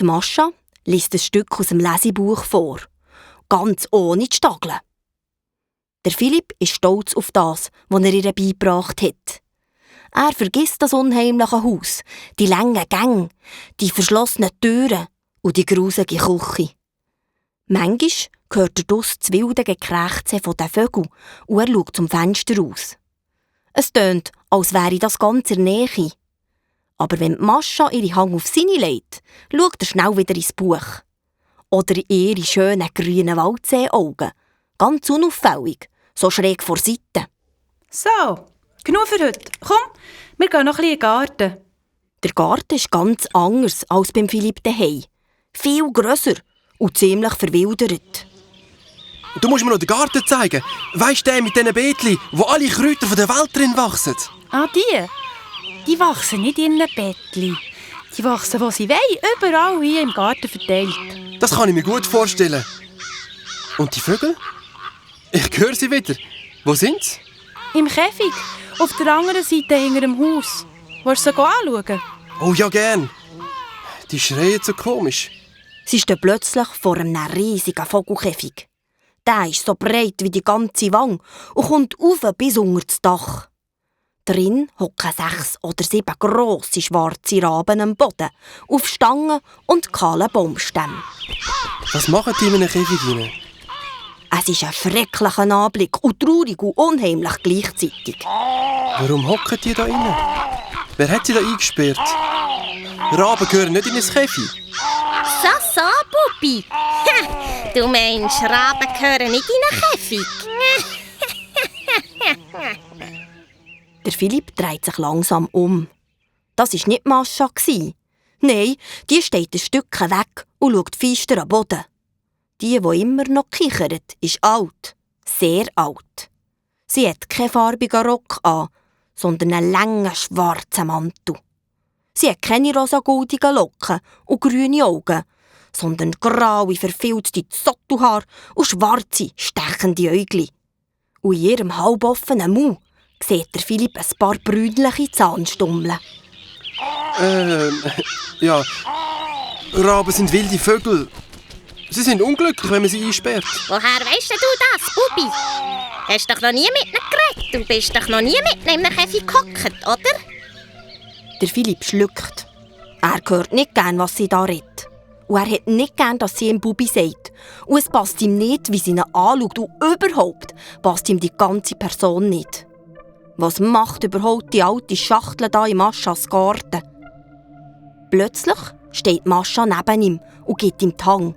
Die Mascha liest ein Stück aus dem Lesebuch vor, ganz ohne zu stageln. Der Philipp ist stolz auf das, was er ihr beigebracht hat. Er vergisst das unheimliche Haus, die langen Gänge, die verschlossenen Türen und die grusige Küche. Manchmal hört er draussen das wilde Gekrächze der Vögel und er schaut zum Fenster raus. Es tönt, als wäre das ganz in der Nähe. Aber wenn die Mascha ihre Hand auf seine legt, schaut er schnell wieder ins Buch. Oder in ihre schönen grünen Waldseeaugen. Ganz unauffällig, so schräg vor Seite. So, genug für heute. Komm, wir gehen noch ein bisschen in den Garten. Der Garten ist ganz anders als beim Philipp daheim. Viel grösser und ziemlich verwildert. Du musst mir noch den Garten zeigen. Weisst du, der mit diesen Beetli, wo alle Kräuter der Welt drin wachsen? Ah, die? Die wachsen nicht in einem Bettli. Die wachsen, wo sie wollen, überall hier im Garten verteilt. Das kann ich mir gut vorstellen. Und die Vögel? Ich höre sie wieder. Wo sind sie? Im Käfig, auf der anderen Seite hinter dem Haus. Willst du sie anschauen? Oh ja, gern. Die schreien so komisch. Sie stehen plötzlich vor einem riesigen Vogelkäfig. Der ist so breit wie die ganze Wange und kommt rauf bis unter das Dach. Drin hocken 6 oder 7 grosse schwarze Raben am Boden, auf Stangen und kahlen Baumstämmen. Was machen die in einem Käfig rein? Es ist ein schrecklicher Anblick und traurig und unheimlich gleichzeitig. Warum hocken die da rein? Wer hat sie da eingesperrt? Raben gehören nicht in ein Käfig. So, Bubi. Du meinst, Raben gehören nicht in einen Käfig? Der Philipp dreht sich langsam um. Das war nicht Mascha. Nein, die steht ein Stück weg und schaut feister am Boden. Die immer noch kichert, ist alt. Sehr alt. Sie hat keinen farbigen Rock an, sondern einen langen schwarzen Mantel. Sie hat keine rosa-goldigen Locken und grüne Augen, sondern graue, verfilzte Zottelhaare und schwarze, stechende Äugli. Und in ihrem halboffenen Mund sieht der Philipp ein paar brünliche Zahnstummeln. Ja. Raben sind wilde Vögel. Sie sind unglücklich, wenn man sie einsperrt. Woher weisst du das, Bubi? Hast doch noch nie mit ihnen geredet und bist doch noch nie mit ihnen in einem Käfig gehockt, oder? Der Philipp schluckt. Er hört nicht gern, was sie da redet. Und er hat nicht gern, dass sie ihm Bubi sagt. Und es passt ihm nicht, wie sie ihn anschaut. Und überhaupt passt ihm die ganze Person nicht. Was macht überhaupt die alte Schachtel da in Maschas Garten? Plötzlich steht Mascha neben ihm und gibt ihm die Hand.